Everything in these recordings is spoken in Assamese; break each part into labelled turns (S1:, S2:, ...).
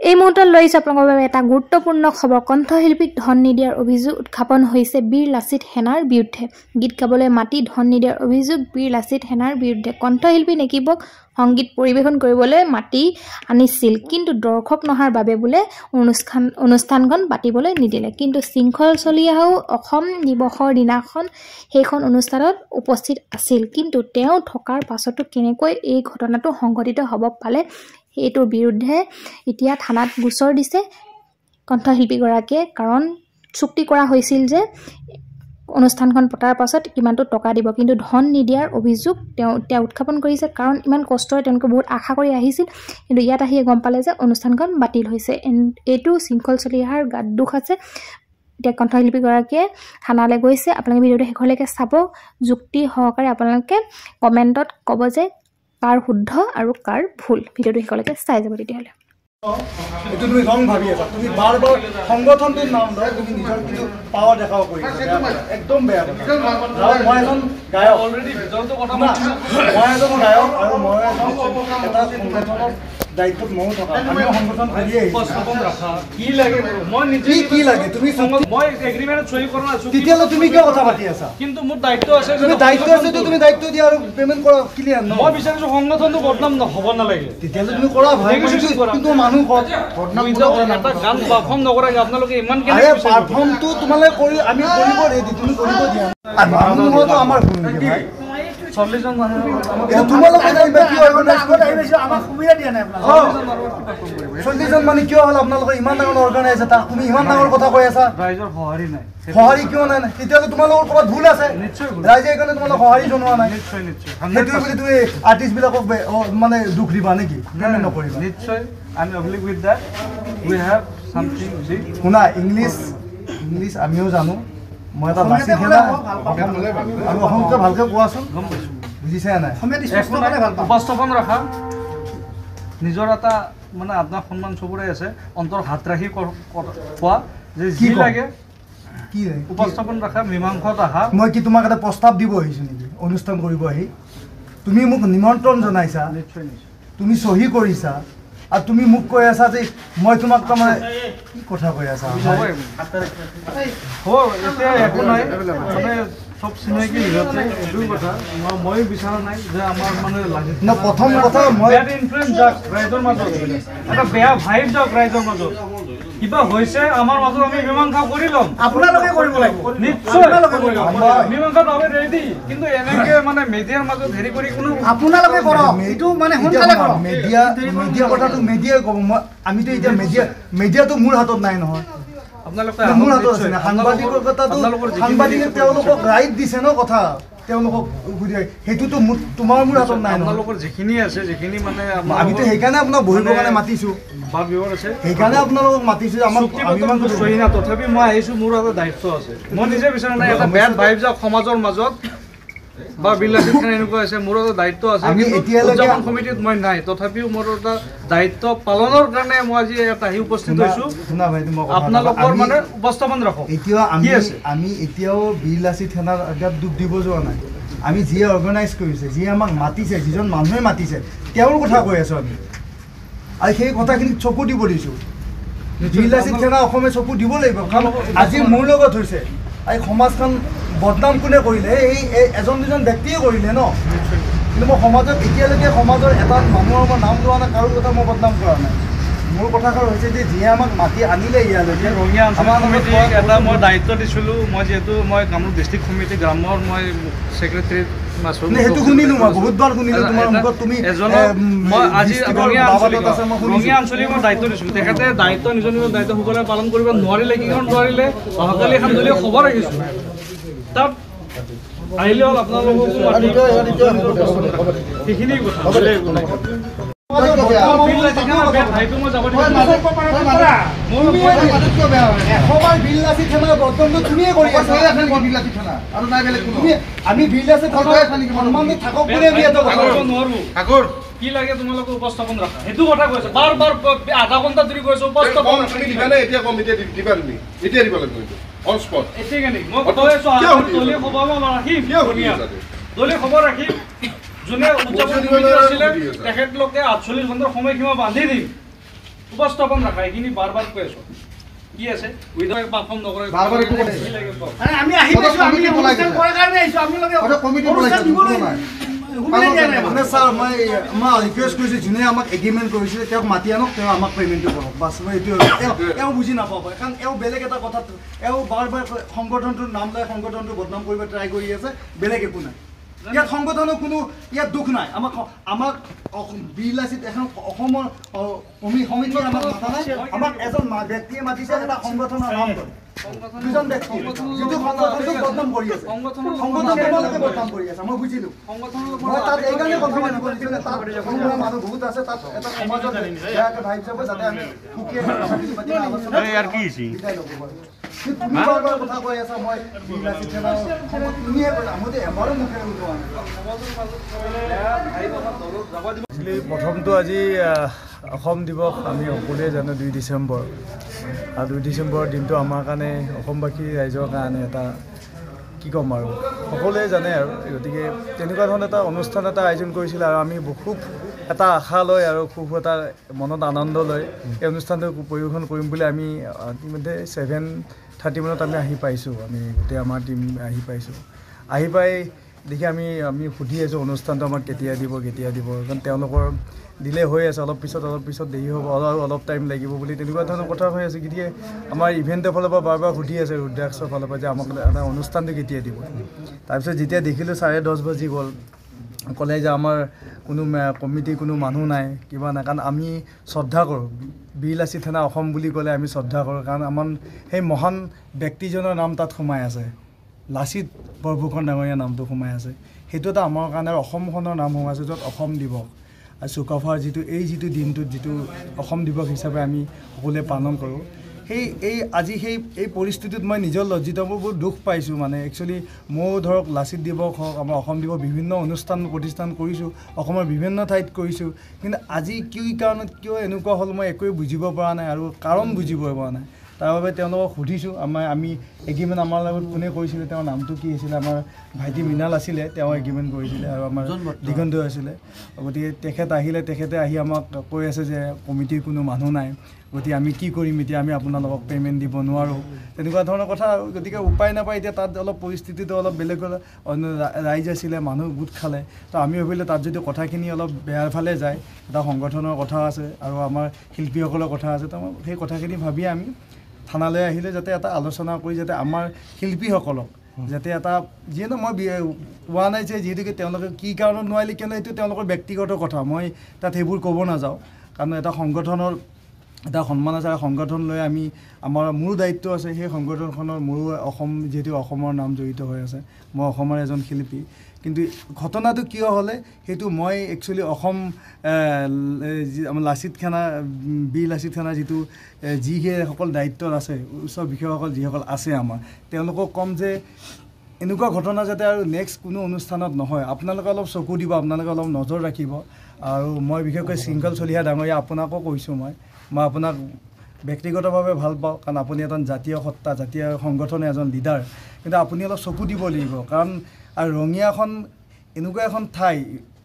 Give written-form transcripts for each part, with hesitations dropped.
S1: এই মুহূৰ্তত লৈছে আপোনালোকৰ বাবে এটা গুৰুত্বপূৰ্ণ খবৰ। কণ্ঠশিল্পীক ধন নিদিয়াৰ অভিযোগ উত্থাপন হৈছে বীৰ লাচিত সেনাৰ বিৰুদ্ধে। গীত গাবলৈ মাতি ধন নিদিয়াৰ অভিযোগ বীৰ লাচিত সেনাৰ বিৰুদ্ধে। কণ্ঠশিল্পী নেকিবক সংগীত পৰিৱেশন কৰিবলৈ মাতি আনিছিল, কিন্তু দৰ্শক নহাৰ বাবে বোলে অনুষ্ঠানখন পাতিবলৈ নিদিলে। কিন্তু শৃংখল চলি অহা অসম দিৱসৰ দিনাখন সেইখন অনুষ্ঠানত উপস্থিত আছিল, কিন্তু তেওঁ থকাৰ পাছতো কেনেকৈ এই ঘটনাটো সংঘটিত হ'ব পালে এইটোৰ বিৰুদ্ধে এতিয়া থানাত গোচৰ দিছে কণ্ঠশিল্পীগৰাকীয়ে। কাৰণ চুক্তি কৰা হৈছিল যে অনুষ্ঠানখন পতাৰ পাছত কিমানটো টকা দিব, কিন্তু ধন নিদিয়াৰ অভিযোগ তেওঁ এতিয়া উত্থাপন কৰিছে। কাৰণ ইমান কষ্টৰে তেওঁলোকে বহুত আশা কৰি আহিছিল, কিন্তু ইয়াত আহি গম পালে যে অনুষ্ঠানখন বাতিল হৈছে। এইটো শৃংখল চলি অহাৰ গাত দুখ আছে। এতিয়া কণ্ঠশিল্পীগৰাকীয়ে থানালৈ গৈছে। আপোনালোকে ভিডিঅ'টো শেষলৈকে চাব, যুক্তি সহকাৰে আপোনালোকে কমেণ্টত ক'ব যে কাৰ শুদ্ধ আৰু কাৰ ভুল। ভিডিঅ'টো শেষলৈকে চাই যাব তেতিয়াহ'লে।
S2: এইটো তুমি ৰং ভাবি আছা, তুমি বাৰ সংগঠনটোৰ নাম লৈ তুমি নিজৰ কিন্তু পাৱাৰ দেখাব কৰিছা, একদম বেয়া কথা। মই এজন গায়ক, মই এজন গায়ক আৰু মই এটা সংগঠনৰ দায়িত্বত ময়ো থকা। আমিও সংগঠন কৰিয়ে কি লাগে কি লাগে তুমি
S3: মই এগ্ৰিমেণ্টত সই কৰা আছো,
S2: তেতিয়াহ'লে তুমি কিয় কথা পাতি আছা?
S3: কিন্তু মোৰ দায়িত্ব আছে,
S2: তুমি দায়িত্ব আছে, তুমি দায়িত্ব দিয়া আৰু পেমেণ্ট কৰা ক্লিয়াৰ ন।
S3: মই বিচাৰিছো সংগঠনটো বদনাম হ'ব নালাগে,
S2: তেতিয়াহ'লে তুমি কৰা ভাই। কিন্তু মানুহ
S3: এটা গান পাৰফৰ্ম নকৰাকে আপোনালোকে ইমান
S2: পাৰফৰ্মটো তোমালোকে কৰি আমি কৰিব ৰেডি, তুমি কৰিব দিয়া মানুহতো আমাৰ ভুল নেকি ভাই?
S3: 40 জন মানুহ
S2: তোমালোকে আমাক সুবিধা দিয়া নাই। 40 জন মানে কিয় হ'ল? আপোনালোকৰ ইমান ডাঙৰ অৰ্গেনাইজ এটা, তুমি ইমান ডাঙৰ কথা কৈ আছা।
S3: ৰাইজৰ সঁহাৰি নাই,
S2: সঁহাৰি কিয় নাই? তেতিয়াহ'লে তোমালোকৰ ক'ৰবাত ভুল আছে। ৰাইজে এইকাৰণে তোমালোক সঁহাৰি জনোৱা নাই।
S3: নিশ্চয় নিশ্চয়
S2: সেইটোৱে বুলি তুমি আৰ্টিষ্টবিলাকক মানে দুখ দিবা নেকি? পেমেণ্ট নকৰিবা?
S3: নিশ্চয় I am agri with that. We have something.
S2: শুনা, ইংলিছ আমিও জানো। মই এটা লাচিত সেনা আৰু অসমীয়া ভালকৈ কোৱাচোন, বুজিছে নাই?
S3: উপস্থাপন ৰখা নিজৰ এটা মানে আপোনাৰ সন্মান চবৰে আছে, অন্তৰ হাত ৰাখি কোৱা যে যি লাগে
S2: কি
S3: উপস্থাপন ৰখা, মীমাংসত আহা।
S2: মই কি তোমাক এটা প্ৰস্তাৱ দিব আহিছোঁ নেকি অনুষ্ঠান কৰিব আহি? তুমি মোক নিমন্ত্ৰণ জনাইছা,
S3: নিশ্চয় নিশ্চয়
S2: তুমি চহী কৰিছা, আৰু তুমি মোক কৈ আছা যে মই তোমাক তাৰমানে কি কথা কৈ আছা?
S3: এতিয়া একো নাই, মানে চব চিনাকি হৈছে, এইটোৱে কথা। মই বিচৰা নাই যে আমাৰ মানে
S2: প্ৰথম কথা মই
S3: ইনফ্লুৱেঞ্চ যাওক ৰাইজৰ মাজত, এটা বেয়া ভাইব যাওক ৰাইজৰ মাজত। কিবা হৈছে আমাৰ মাজত, আমি মীমাংসা কৰি ল'ম।
S2: আপোনালোকে কৰিব লাগিব,
S3: নিশ্চয় মীমাংসাত আমি ৰেডি, কিন্তু এনেকে মানে মিডিয়াৰ মাজত হেৰি কৰি কোনো
S2: আপোনালোকে কৰক। এইটো মানে সোনকালে কৰক। মিডিয়া কথাটো মিডিয়াই ক'ব। আমিতো এতিয়া মিডিয়াটো মোৰ হাতত নাই নহয়, মোৰ হাতত আছে না। সাংবাদিকে তেওঁলোকক ৰাইট দিছে ন কথা, তেওঁলোকক সেইটোতো তোমাৰ মোৰ হাতত নাই।
S3: আপোনালোকৰ যিখিনি আছে, যিখিনি মানে
S2: আমিতো সেইকাৰণে আপোনাক বহিবৰ কাৰণে মাতিছোঁ, সেইকাৰণে আপোনালোকক মাতিছোঁ।
S3: তথাপি মই আহিছোঁ, মোৰ এটা দায়িত্ব আছে। মই নিজে বিচৰা নাই এটা বেয়া ভাইব যাওক সমাজৰ মাজত, বা বীৰ লাচিত সেনা এনেকুৱা আছে। মোৰ এটা দায়িত্ব আছে, উদযাপন কমিটিত মই নাই, তথাপিও মোৰ এটা দায়িত্ব পালনৰ কাৰণে মই আজি ইয়াত আহি উপস্থিত হৈছোঁ। আপোনালোকৰ মানে উপস্থাপন ৰাখক।
S2: আমি এতিয়াও বীৰ লাচিত সেনাৰ গাত দুখ দিব যোৱা নাই। আমি যিয়ে অৰ্গেনাইজ কৰিছে, যিয়ে আমাক মাতিছে, যিজন মানুহে মাতিছে, তেওঁৰ কথা কৈ আছোঁ আমি, আৰু সেই কথাখিনিত চকু দিব দিছোঁ। বীৰ লাচিত সেনা অসমে চকু দিব লাগিব, কাৰণ আজি মোৰ লগত হৈছে। এই সমাজখন বদনাম কোনে কৰিলে? এই এজন দুজন ব্যক্তিয়ে কৰিলে ন। কিন্তু মই সমাজত এতিয়ালৈকে সমাজৰ এটা মানুহৰ মই নাম লোৱা নাই, কাৰো কথা মই বদনাম কৰা নাই। মোৰ কথাষাৰ হৈছে যে যিয়ে আমাক মাতি আনিলে ইয়ালৈকে,
S3: ৰঙিয়া আঞ্চলিক কমিটিক এটা মই দায়িত্ব দিছিলোঁ। মই যিহেতু মই কামৰূপ ডিষ্ট্ৰিক্ট কমিটি গ্ৰামৰ মই ছেক্ৰেটাৰী আছোঁ।
S2: সেইটো শুনিলোঁ, মই বহুতবাৰ শুনিলোঁ তোমাৰ মুখত। তুমি
S3: মই আজি ৰঙিয়া আঞ্চলিক মই দায়িত্ব দিছিলোঁ। তেখেতে দায়িত্ব নিজৰ নিজৰ দায়িত্ব সুকলে পালন কৰিব নোৱাৰিলে। কি কাৰণ নোৱাৰিলে? অহাকালি এখন দলীয় খবৰ ৰাখিছোঁ, তাত আহিলে হ'ল আপোনালোককো সেইখিনি কথা। কি লাগে তোমালোকে উপস্থাপন ৰাখা, সেইটো কথা কৈছে। বাৰ বাৰ আধা ঘণ্টা ধৰি কৈছো উপস্থাপন।
S4: এতিয়া কমিটি দিবা, তুমি এতিয়া দিব লাগিব অন স্পট।
S3: এতিয়া মই কৈ আছো দলীয় খবৰ ৰাখিম, দলীয় খবৰ ৰাখিম। যোনে উদযাপন আছিলে তেখেতলোকে 48 ঘণ্টাৰ সময়সীমা বান্ধি দিম। উপস্থাপন ৰাখা এইখিনি বাৰ কৈ আছোঁ কি আছে উইদাউট পাৰফৰ্ম নকৰে
S2: বাৰ একো কথা
S3: কি লাগে কওক
S5: আৰে আমি আহি পাইছো আমি অনুষ্ঠান কৰাৰ কাৰণে আহিছো আমি লগে
S2: কমিটি
S5: অনুষ্ঠান দিবলৈ সুবিধা দিয়া নাই
S2: মানে ছাৰ মই ৰিকুৱেষ্ট কৰিছোঁ যোনে আমাক এগ্ৰিমেণ্ট কৰিছিলে তেওঁক মাতি আনক তেওঁ আমাক পে'মেণ্টটো কৰক বাছ মই এইটোৱে এওঁ বুজি নাপাব কাৰণ এওঁ বেলেগ এটা কথাত এওঁ বাৰ সংগঠনটোৰ নাম লৈ সংগঠনটো বদনাম কৰিব ট্ৰাই কৰি আছে বেলেগ একো নাই ইয়াত সংগঠনৰ কোনো ইয়াত দুখ নাই আমাক বিৰলাচিত এখন অসমৰ সমিতি আমাক মাতা নাই আমাক এজন ব্যক্তিয়ে মাতিছে এটা সংগঠনৰ নাম লৈ দুজন ব্যক্তি যিটো সংগঠনটোক বদনাম কৰি আছে সংগঠনটোকে বদনাম কৰি আছে মই বুজিলোঁ মই তাত এইকাৰণে কথা মানিব নিছিলোঁ তাত মানুহ বহুত আছে তাত এটা সমাজত বেয়াকৈ ভাইব যাব যাতে আমি সুখী আলোচনা তুমি বাৰ কথা কৈ আছা মই বিৰলাচিত সেনাৰ তুমিয়ে কৈছা মইতো এবাৰো মুখেৰে ওলোৱা নাই প্ৰথমটো আজি অসম দিৱস আমি সকলোৱে জানো 2 ডিচেম্বৰ আৰু 2 ডিচেম্বৰৰ দিনটো আমাৰ কাৰণে অসমবাসী ৰাইজৰ কাৰণে এটা কি ক'ম আৰু সকলোৱে জানে আৰু গতিকে তেনেকুৱা ধৰণৰ এটা অনুষ্ঠান এটা আয়োজন কৰিছিলে আৰু আমি খুব এটা আশা লৈ আৰু খুব এটা মনত আনন্দ লৈ এই অনুষ্ঠানটো পৰিৱেশন কৰিম বুলি আমি ইতিমধ্যে 7:30 মানত আমি আহি পাইছোঁ আমি গোটেই আমাৰ টীম আহি পাইছোঁ আহি পাই দেখি আমি সুধি আছোঁ অনুষ্ঠানটো আমাক কেতিয়া দিব কাৰণ তেওঁলোকৰ দিলে হৈ আছে অলপ পিছত দেৰি হ'ব আৰু অলপ টাইম লাগিব বুলি তেনেকুৱা ধৰণৰ কথা হৈ আছে গতিকে আমাৰ ইভেণ্টৰ ফালৰ পৰা বাৰ সুধি আছে ৰুদ্ৰাক্ষৰ ফালৰ পৰা যে আমাক এটা অনুষ্ঠানটো কেতিয়া দিব তাৰপিছত যেতিয়া দেখিলোঁ 10:30 বাজি গ'ল ক'লে যে আমাৰ কোনো কমিটি কোনো মানুহ নাই কিবা নাই কাৰণ আমি শ্ৰদ্ধা কৰোঁ বিৰলাচিত সেনা অসম বুলি ক'লে আমি শ্ৰদ্ধা কৰোঁ কাৰণ আমাৰ সেই মহান ব্যক্তিজনৰ নাম তাত সোমাই আছে লাচিত বৰফুকন ডাঙৰীয়া নামটো সোমাই আছে সেইটো এটা আমাৰ কাৰণে অসমখনৰ নাম সোমাই আছে য'ত অসম দিৱস আৰু চুকাফাৰ যিটো দিনটোত যিটো অসম দিৱস হিচাপে আমি সকলোৱে পালন কৰোঁ আজি এই পৰিস্থিতিত মই নিজৰ লজ্জিত মই বহুত দুখ পাইছোঁ মানে একচুৱেলি ময়ো ধৰক লাচিত দিৱস হওক আমাৰ অসম দিৱস বিভিন্ন অনুষ্ঠান প্ৰতিষ্ঠান কৰিছোঁ অসমৰ বিভিন্ন ঠাইত কৰিছোঁ কিন্তু আজি কি কাৰণত কিয় এনেকুৱা হ'ল মই একোৱে বুজিব পৰা নাই আৰু কাৰণ বুজিবই পৰা নাই তাৰ বাবে তেওঁলোকক সুধিছোঁ আমি এগ্ৰিমেণ্ট আমাৰ লগত কোনে কৰিছিলে তেওঁৰ নামটো কি আছিলে আমাৰ ভাইটি মৃণাল আছিলে তেওঁ এগ্ৰিমেণ্ট কৰিছিলে আৰু আমাৰ দিগন্ত আছিলে গতিকে তেখেতে আহি আমাক কৈ আছে যে কমিটিৰ কোনো মানুহ নাই গতিকে আমি কি কৰিম এতিয়া আমি আপোনালোকক পে'মেণ্ট দিব নোৱাৰোঁ তেনেকুৱা ধৰণৰ কথা আৰু গতিকে উপায় নাপায় এতিয়া তাত অলপ পৰিস্থিতিটো অলপ বেলেগ হ'ল ৰাইজ আছিলে মানুহ গোট খালে তো আমি ভাবিলোঁ তাত যদি কথাখিনি অলপ বেয়াৰ ফালে যায় এটা সংগঠনৰ কথা আছে আৰু আমাৰ শিল্পীসকলৰ কথা আছে তো সেই কথাখিনি ভাবিয়ে আমি থানালৈ আহিলে যাতে এটা আলোচনা কৰি যাতে আমাৰ শিল্পীসকলক যাতে এটা যিহেতু মই কোৱা নাই যে যিহেতুকে তেওঁলোকে কি কাৰণত নোৱাৰিলে কিয়নো এইটো তেওঁলোকৰ ব্যক্তিগত কথা মই তাত সেইবোৰ ক'ব নাযাওঁ কাৰণ এটা সংগঠনৰ এটা সন্মান আছে আৰু সংগঠন লৈ মোৰো দায়িত্ব আছে সেই সংগঠনখনৰ মোৰো যিহেতু অসমৰ নাম জড়িত হৈ আছে মই অসমৰ এজন শিল্পী কিন্তু ঘটনাটো কিয় হ'লে সেইটো মই একচুৱেলি অসম লাচিত সেনা বিৰলাচিত সেনা যিটো যিসকল দায়িত্বত আছে উচ্চ বিষয়াসকল যিসকল আছে আমাৰ তেওঁলোকক ক'ম যে এনেকুৱা ঘটনা যাতে আৰু নেক্সট কোনো অনুষ্ঠানত নহয় আপোনালোকে অলপ চকু দিব আপোনালোকে অলপ নজৰ ৰাখিব আৰু মই বিশেষকৈ শৃংখল চলিহা ডাঙৰীয়া আপোনাকো কৈছোঁ মই আপোনাক ব্যক্তিগতভাৱে ভাল পাওঁ কাৰণ আপুনি এজন জাতীয় সত্তা জাতীয় সংগঠনৰ এজন লিডাৰ কিন্তু আপুনি অলপ চকু দিব লাগিব কাৰণ আৰু ৰঙিয়াখন এনেকুৱা এখন ঠাই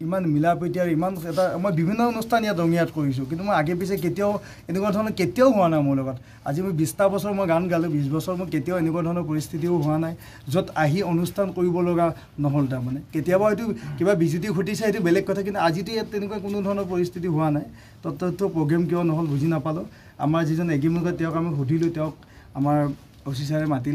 S2: ইমান মিলাপ্ৰীতি আৰু ইমান এটা মই বিভিন্ন অনুষ্ঠান ইয়াত ৰঙিয়াত কৰিছোঁ কিন্তু মই আগে পিছে কেতিয়াও এনেকুৱা ধৰণৰ কেতিয়াও হোৱা নাই মোৰ লগত আজি মই 20টা বছৰ মই গান গালোঁ 20 বছৰ মই কেতিয়াও এনেকুৱা ধৰণৰ পৰিস্থিতিও হোৱা নাই য'ত আহি অনুষ্ঠান কৰিব লগা নহ'ল তাৰমানে কেতিয়াবা হয়তো কিবা বিজুতি ঘটিছে সেইটো বেলেগ কথা কিন্তু আজিতো ইয়াত তেনেকুৱা কোনো ধৰণৰ পৰিস্থিতি হোৱা নাই তথাপিতো প্ৰগ্ৰেম কিয় নহ'ল বুজি নাপালোঁ আমাৰ যিজন এগ্ৰিমেণ্ট তেওঁক আমি সুধিলোঁ তেওঁক আমাৰ অচি ছাৰে মাতি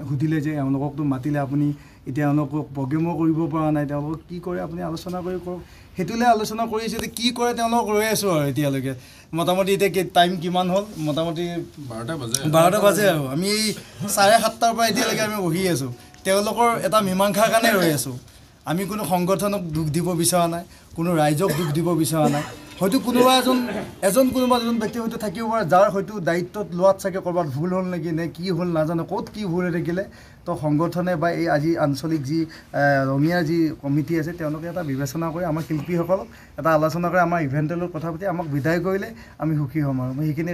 S2: সুধিলে যে এওঁলোককতো মাতিলে আপুনি এতিয়া এওঁলোকক প্ৰগ্ৰেমো কৰিব পৰা নাই তেওঁলোকক কি কৰে আপুনি আলোচনা কৰি কৰক সেইটোলৈ আলোচনা কৰি আছে যে কি কৰে তেওঁলোকক ৰৈ আছোঁ আৰু এতিয়ালৈকে মোটামুটি এতিয়া টাইম কিমান হ'ল মোটামুটি 12টা বাজে আৰু আমি 7:30টাৰ পৰা এতিয়ালৈকে আমি বহি আছোঁ তেওঁলোকৰ এটা মীমাংসাৰ কাৰণে ৰৈ আছোঁ আমি কোনো সংগঠনক দুখ দিব বিচৰা নাই কোনো ৰাইজক দুখ দিব বিচৰা নাই হয়তো কোনোবা এজন ব্যক্তি হয়তো থাকিব পাৰে যাৰ হয়তো দায়িত্বত লোৱাত চাগে ক'ৰবাত ভুল হ'ল নেকি নে কি হ'ল নাজানো ক'ত কি ভুল হৈ থাকিলে তো সংগঠনে বা এই আজি আঞ্চলিক যি ৰঙিয়া যি কমিটি আছে তেওঁলোকে এটা বিবেচনা কৰি আমাৰ শিল্পীসকলক এটা আলোচনা কৰি আমাৰ ইভেণ্টৰ লগত কথা পাতি আমাক বিদায় কৰিলে আমি সুখী হ'ম আৰু মই সেইখিনি